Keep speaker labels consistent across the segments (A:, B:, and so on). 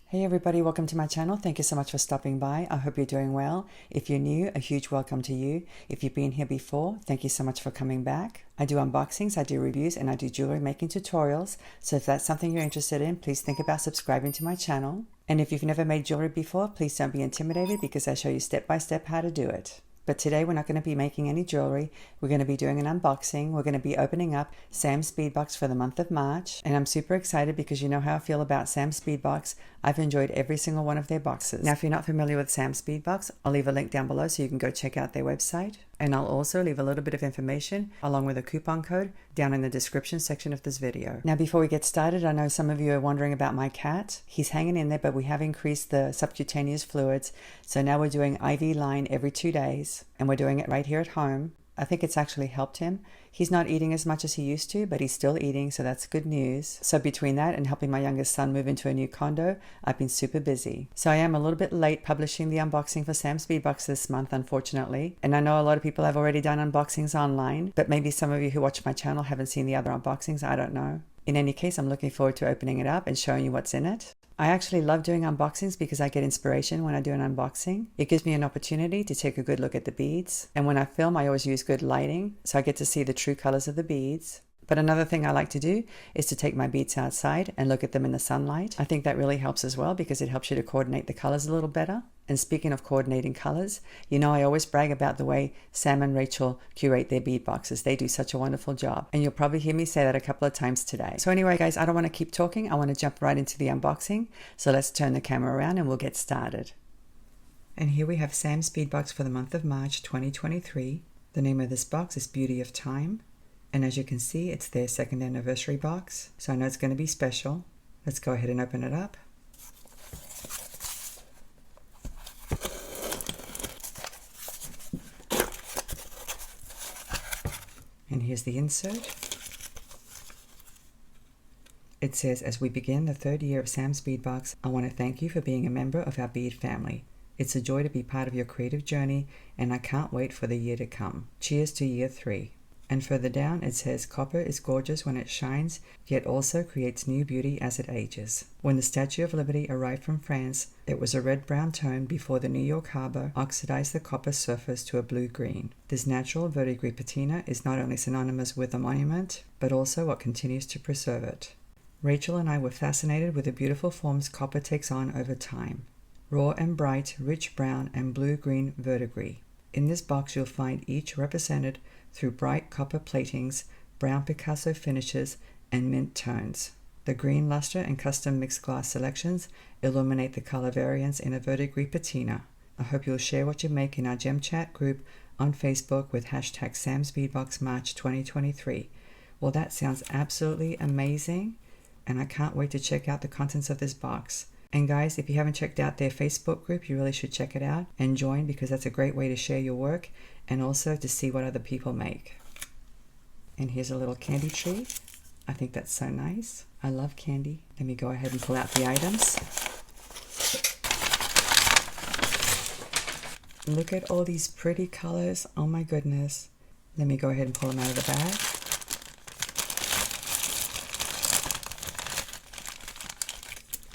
A: Hey everybody, welcome to my channel. Thank you so much for stopping by. I hope you're doing well. If you're new, a huge welcome to you. If you've been here before, thank you so much for coming back. I do unboxings, I do reviews, and I do jewelry making tutorials. So if that's something you're interested in, please think about subscribing to my channel. And if you've never made jewelry before, please don't be intimidated because I show you step by step how to do it. But today we're not going to be making any jewelry. We're going to be doing an unboxing. We're going to be opening up Sam's Bead Box for the month of March. And I'm super excited because you know how I feel about Sam's Bead Box. I've enjoyed every single one of their boxes. Now, if you're not familiar with Sam's Bead Box, I'll leave a link down below so you can go check out their website. And I'll also leave a little bit of information along with a coupon code down in the description section of this video. Now, before we get started, I know some of you are wondering about my cat. He's hanging in there, but we have increased the subcutaneous fluids. So now we're doing IV line every 2 days, and we're doing it right here at home. I think it's actually helped him. He's not eating as much as he used to, but he's still eating, so that's good news. So between that and helping my youngest son move into a new condo, I've been super busy. So I am a little bit late publishing the unboxing for Sam's Bead Box this month, unfortunately. And I know a lot of people have already done unboxings online, but maybe some of you who watch my channel haven't seen the other unboxings, I don't know. In any case, I'm looking forward to opening it up and showing you what's in it. I actually love doing unboxings because I get inspiration when I do an unboxing. It gives me an opportunity to take a good look at the beads. And when I film, I always use good lighting, so I get to see the true colors of the beads. But another thing I like to do is to take my beads outside and look at them in the sunlight. I think that really helps as well because it helps you to coordinate the colors a little better. And speaking of coordinating colors, you know I always brag about the way Sam and Rachel curate their bead boxes. They do such a wonderful job. And you'll probably hear me say that a couple of times today. So anyway, guys, I don't want to keep talking. I want to jump right into the unboxing. So let's turn the camera around and we'll get started. And here we have Sam's Bead Box for the month of March 2023. The name of this box is Beauty of Time. And as you can see, it's their 2nd anniversary box. So I know it's going to be special. Let's go ahead and open it up. And here's the insert. It says, as we begin the 3rd year of Sam's Bead Box, I want to thank you for being a member of our bead family. It's a joy to be part of your creative journey, and I can't wait for the year to come. Cheers to year 3. And further down it says, copper is gorgeous when it shines, yet also creates new beauty as it ages. When the Statue of Liberty arrived from France, it was a red-brown tone before the New York harbor oxidized the copper surface to a blue-green. This natural verdigris patina is not only synonymous with the monument, but also what continues to preserve it. Rachel and I were fascinated with the beautiful forms copper takes on over time. Raw and bright, rich brown and blue-green verdigris. In this box you'll find each represented through bright copper platings, brown Picasso finishes, and mint tones. The green luster and custom mixed glass selections illuminate the color variants in a verdigris patina. I hope you'll share what you make in our Gem Chat group on Facebook with hashtag Sam's Bead Box March 2023. Well, that sounds absolutely amazing, and I can't wait to check out the contents of this box. And guys, if you haven't checked out their Facebook group, you really should check it out and join because that's a great way to share your work and also to see what other people make. And here's a little candy tree. I think that's so nice. I love candy. Let me go ahead and pull out the items. Look at all these pretty colors. Oh my goodness. Let me go ahead and pull them out of the bag.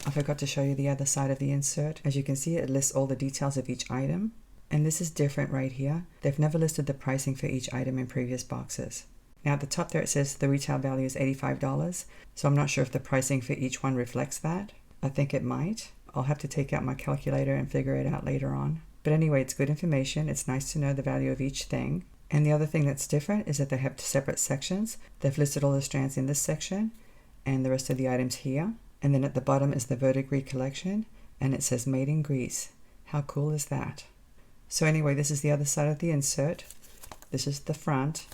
A: I forgot to show you the other side of the insert. As you can see, it lists all the details of each item. And this is different right here. They've never listed the pricing for each item in previous boxes. Now at the top there it says the retail value is $85. So I'm not sure if the pricing for each one reflects that. I think it might. I'll have to take out my calculator and figure it out later on. But anyway, it's good information. It's nice to know the value of each thing. And the other thing that's different is that they have separate sections. They've listed all the strands in this section and the rest of the items here. And then at the bottom is the verdigris collection, and it says made in Greece. How cool is that? So anyway, this is the other side of the insert. This is the front,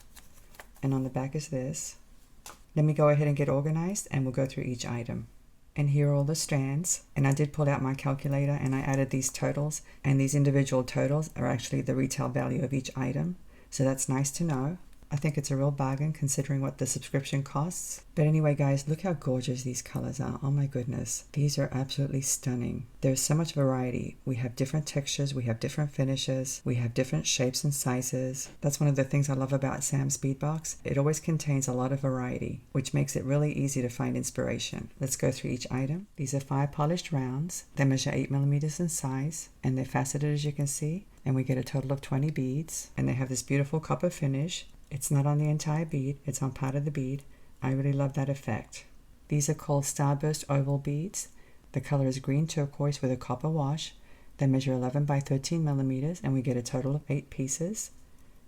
A: and on the back is this. Let me go ahead and get organized, and we'll go through each item. And here are all the strands, and I did pull out my calculator, and I added these totals, and these individual totals are actually the retail value of each item. So that's nice to know. I think it's a real bargain considering what the subscription costs. But anyway, guys, look how gorgeous these colors are. Oh my goodness. These are absolutely stunning. There's so much variety. We have different textures. We have different finishes. We have different shapes and sizes. That's one of the things I love about Sam's Bead Box. It always contains a lot of variety, which makes it really easy to find inspiration. Let's go through each item. These are 5 polished rounds. They measure 8 millimeters in size, and they're faceted, as you can see. And we get a total of 20 beads. And they have this beautiful copper finish. It's not on the entire bead, it's on part of the bead. I really love that effect. These are called Starburst Oval beads. The color is green turquoise with a copper wash. They measure 11 by 13 millimeters, and we get a total of 8 pieces.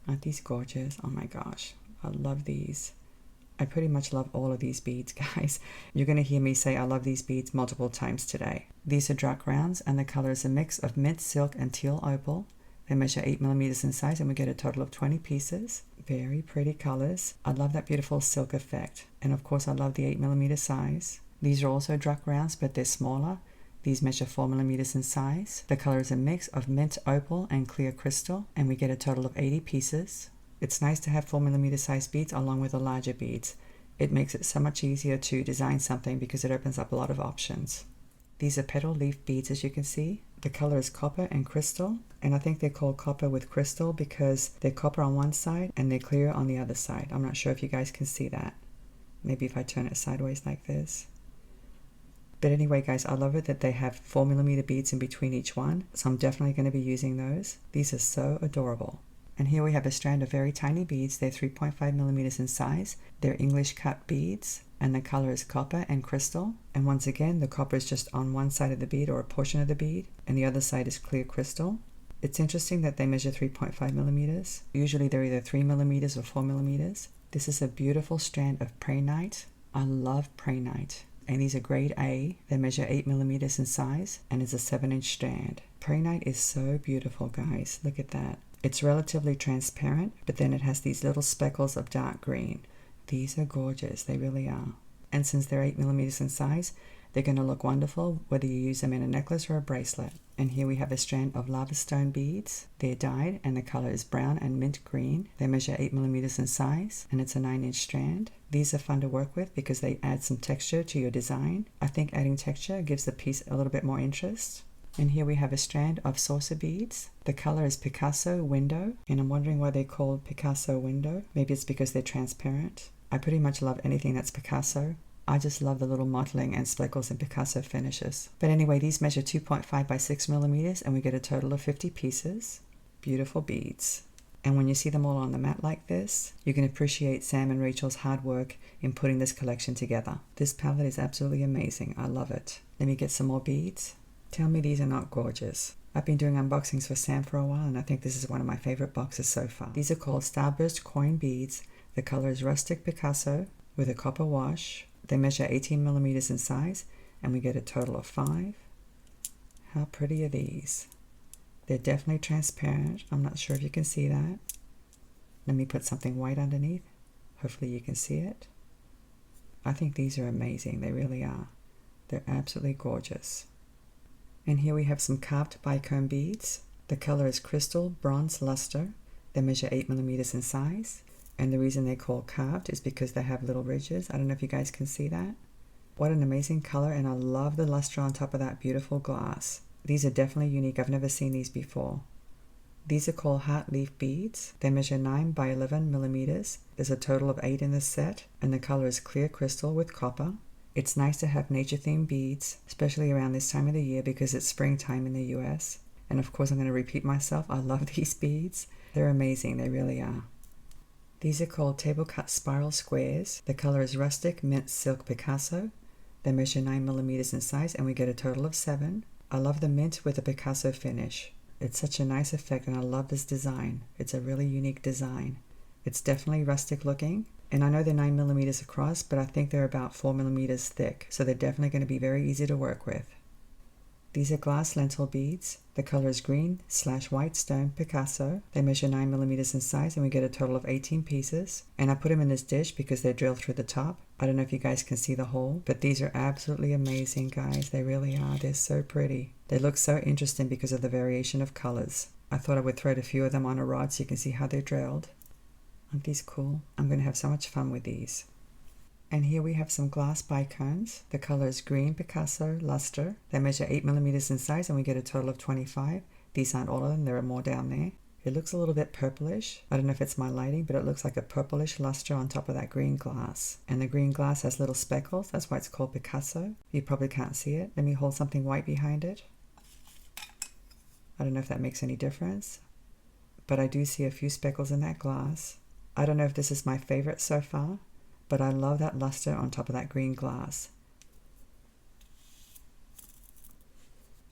A: Aren't these gorgeous? Oh my gosh, I love these. I pretty much love all of these beads, guys. You're going to hear me say I love these beads multiple times today. These are Drac rounds, and the color is a mix of mint, silk, and teal opal. They measure 8 millimeters in size, and we get a total of 20 pieces. Very pretty colors. I love that beautiful silk effect. And of course, I love the 8 millimeter size. These are also Drac rounds, but they're smaller. These measure 4 millimeters in size. The color is a mix of mint opal and clear crystal, and we get a total of 80 pieces. It's nice to have 4 millimeter size beads along with the larger beads. It makes it so much easier to design something because it opens up a lot of options. These are petal leaf beads, as you can see. The color is copper and crystal, and I think they're called copper with crystal because they're copper on one side and they're clear on the other side. I'm not sure if you guys can see that. Maybe if I turn it sideways like this. But anyway, guys, I love it that they have 4 millimeter beads in between each one, so I'm definitely going to be using those. These are so adorable. And here we have a strand of very tiny beads. They're 3.5 millimeters in size. They're English cut beads, and the color is copper and crystal. And once again, the copper is just on one side of the bead or a portion of the bead, and the other side is clear crystal. It's interesting that they measure 3.5 millimeters. Usually they're either 3 millimeters or 4 millimeters. This is a beautiful strand of prehnite. I love prehnite. And these are grade A. They measure 8 millimeters in size, and it's a 7-inch strand. Prehnite is so beautiful, guys. Look at that. It's relatively transparent, but then it has these little speckles of dark green. These are gorgeous, they really are. And since they're 8 millimeters in size, they're going to look wonderful whether you use them in a necklace or a bracelet. And here we have a strand of lava stone beads. They're dyed and the color is brown and mint green. They measure 8 millimeters in size, and it's a 9-inch strand. These are fun to work with because they add some texture to your design. I think adding texture gives the piece a little bit more interest. And here we have a strand of saucer beads. The color is Picasso Window, and I'm wondering why they're called Picasso Window. Maybe it's because they're transparent. I pretty much love anything that's Picasso. I just love the little mottling and speckles and Picasso finishes. But anyway, these measure 2.5 by 6 millimeters, and we get a total of 50 pieces. Beautiful beads. And when you see them all on the mat like this, you can appreciate Sam and Rachel's hard work in putting this collection together. This palette is absolutely amazing. I love it. Let me get some more beads. Tell me these are not gorgeous. I've been doing unboxings for Sam for a while, and I think this is one of my favorite boxes so far. These are called Starburst Coin Beads. The color is Rustic Picasso with a copper wash. They measure 18 millimeters in size, and we get a total of 5. How pretty are these? They're definitely transparent. I'm not sure if you can see that. Let me put something white underneath. Hopefully you can see it. I think these are amazing. They really are. They're absolutely gorgeous. And here we have some carved bicone beads. The color is crystal bronze luster. They measure 8 millimeters in size. And the reason they're called carved is because they have little ridges. I don't know if you guys can see that. What an amazing color, and I love the luster on top of that beautiful glass. These are definitely unique. I've never seen these before. These are called heart leaf beads. They measure 9 by 11 millimeters. There's a total of 8 in this set, and the color is clear crystal with copper. It's nice to have nature-themed beads, especially around this time of the year because it's springtime in the US. And of course, I'm going to repeat myself. I love these beads. They're amazing. They really are. These are called table cut spiral squares. The color is rustic mint silk Picasso. They measure 9 millimeters in size, and we get a total of 7. I love the mint with the Picasso finish. It's such a nice effect, and I love this design. It's a really unique design. It's definitely rustic looking, and I know they're 9 millimeters across, but I think they're about 4 millimeters thick, so they're definitely going to be very easy to work with. These are glass lentil beads. The color is green/white stone Picasso. They measure 9 millimeters in size, and we get a total of 18 pieces. And I put them in this dish because they're drilled through the top. I don't know if you guys can see the hole, but these are absolutely amazing, guys. They really are. They're so pretty. They look so interesting because of the variation of colors. I thought I would thread a few of them on a rod so you can see how they're drilled. Aren't these cool? I'm going to have so much fun with these. And here we have some glass bicones. The color is green, Picasso, luster. They measure 8 millimeters in size and we get a total of 25. These aren't all of them, there are more down there. It looks a little bit purplish. I don't know if it's my lighting, but it looks like a purplish luster on top of that green glass. And the green glass has little speckles. That's why it's called Picasso. You probably can't see it. Let me hold something white behind it. I don't know if that makes any difference, but I do see a few speckles in that glass. I don't know if this is my favorite so far, but I love that luster on top of that green glass.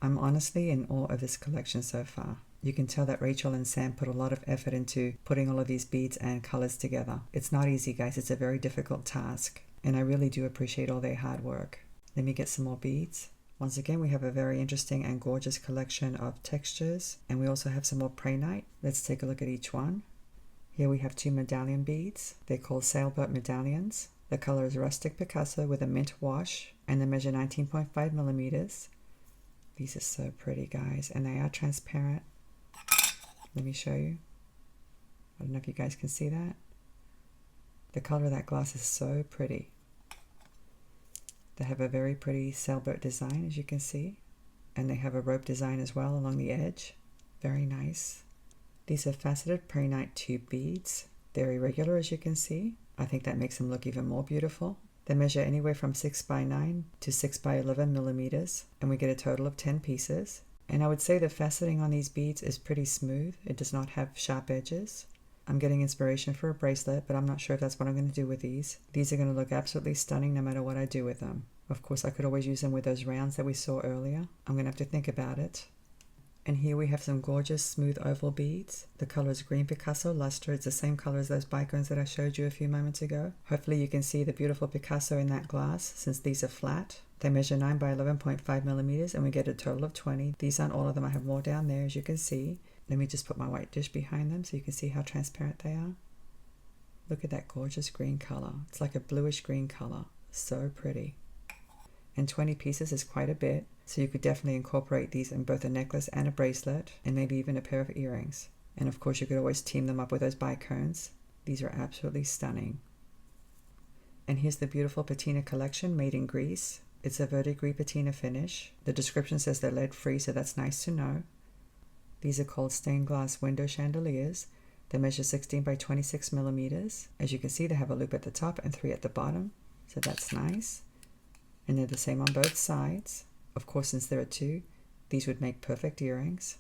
A: I'm honestly in awe of this collection so far. You can tell that Rachel and Sam put a lot of effort into putting all of these beads and colors together. It's not easy, guys. It's a very difficult task, and I really do appreciate all their hard work. Let me get some more beads. Once again, we have a very interesting and gorgeous collection of textures, and we also have some more prehnite. Let's take a look at each one. Here we have 2 medallion beads. They're called sailboat medallions. The color is rustic Picasso with a mint wash, and they measure 19.5 millimeters. These are so pretty, guys, and they are transparent. Let me show you. I don't know if you guys can see that. The color of that glass is so pretty. They have a very pretty sailboat design, as you can see. And they have a rope design as well along the edge. Very nice. These are faceted prehnite tube beads. They're irregular, as you can see. I think that makes them look even more beautiful. They measure anywhere from 6 by 9 to 6 by 11 millimeters, and we get a total of 10 pieces. And I would say the faceting on these beads is pretty smooth. It does not have sharp edges. I'm getting inspiration for a bracelet, but I'm not sure if that's what I'm going to do with these. These are going to look absolutely stunning no matter what I do with them. Of course, I could always use them with those rounds that we saw earlier. I'm going to have to think about it. And here we have some gorgeous smooth oval beads. The color is green Picasso luster. It's the same color as those bicones that I showed you a few moments ago. Hopefully you can see the beautiful Picasso in that glass since these are flat. They measure 9 by 11.5 millimeters and we get a total of 20. These aren't all of them. I have more down there, as you can see. Let me just put my white dish behind them so you can see how transparent they are. Look at that gorgeous green color. It's like a bluish green color. So pretty. And 20 pieces is quite a bit, so you could definitely incorporate these in both a necklace and a bracelet, and maybe even a pair of earrings. And of course you could always team them up with those bicones. These are absolutely stunning. And here's the beautiful patina collection made in Greece. It's a verdigris patina finish. The description says they're lead free, so that's nice to know. These are called stained glass window chandeliers. They measure 16 by 26 millimeters. As you can see, they have a loop at the top and 3 at the bottom, so that's nice. And they're the same on both sides. Of course, since there are 2, these would make perfect earrings.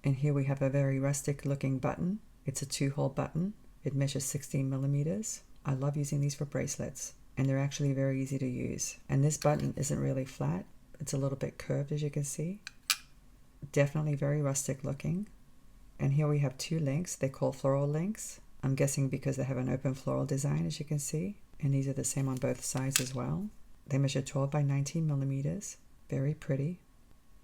A: And here we have a very rustic looking button. It's a 2-hole button. It measures 16 millimeters. I love using these for bracelets, and they're actually very easy to use. And this button isn't really flat. It's a little bit curved, as you can see. Definitely very rustic looking. And here we have 2 links. They're called floral links. I'm guessing because they have an open floral design, as you can see. And these are the same on both sides as well. They measure 12 by 19 millimeters. Very pretty.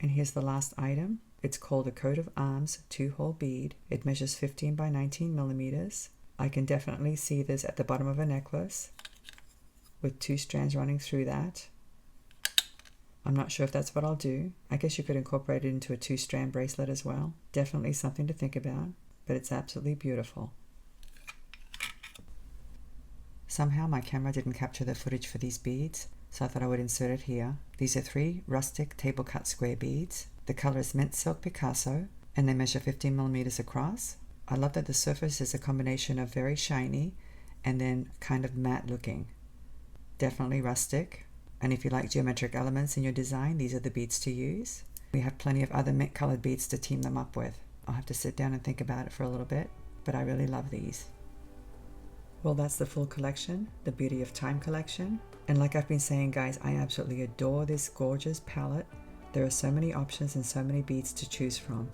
A: And here's the last item. It's called a coat of arms 2-hole bead. It measures 15 by 19 millimeters. I can definitely see this at the bottom of a necklace with 2 strands running through that. I'm not sure if that's what I'll do. I guess you could incorporate it into a 2-strand bracelet as well. Definitely something to think about, but it's absolutely beautiful. Somehow my camera didn't capture the footage for these beads, so I thought I would insert it here. These are 3 rustic table cut square beads. The color is mint silk Picasso, and they measure 15 millimeters across. I love that the surface is a combination of very shiny and then kind of matte looking. Definitely rustic. And if you like geometric elements in your design, these are the beads to use. We have plenty of other mint colored beads to team them up with. I'll have to sit down and think about it for a little bit, but I really love these. Well, that's the full collection, the Beauty of Time collection. And like I've been saying, guys, I absolutely adore this gorgeous palette. There are so many options and so many beads to choose from.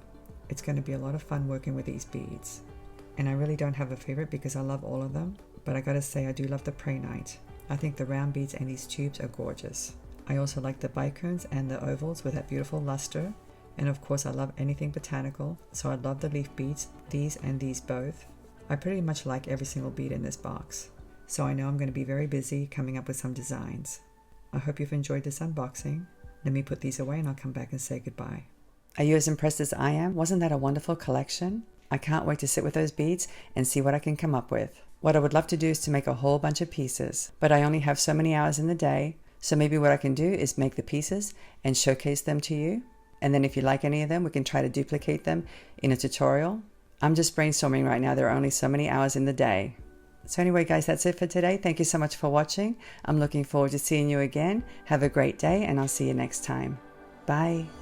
A: It's going to be a lot of fun working with these beads. And I really don't have a favorite because I love all of them, but I gotta say I do love the prehnite. I think the round beads and these tubes are gorgeous. I also like the bicones and the ovals with that beautiful luster. And of course I love anything botanical, so I love the leaf beads, these and these both. I pretty much like every single bead in this box. So I know I'm going to be very busy coming up with some designs. I hope you've enjoyed this unboxing. Let me put these away and I'll come back and say goodbye. Are you as impressed as I am? Wasn't that a wonderful collection? I can't wait to sit with those beads and see what I can come up with. What I would love to do is to make a whole bunch of pieces, but I only have so many hours in the day, so maybe what I can do is make the pieces and showcase them to you. And then if you like any of them, we can try to duplicate them in a tutorial. I'm just brainstorming right now. There are only so many hours in the day. So anyway, guys, that's it for today. Thank you so much for watching. I'm looking forward to seeing you again. Have a great day, and I'll see you next time. Bye.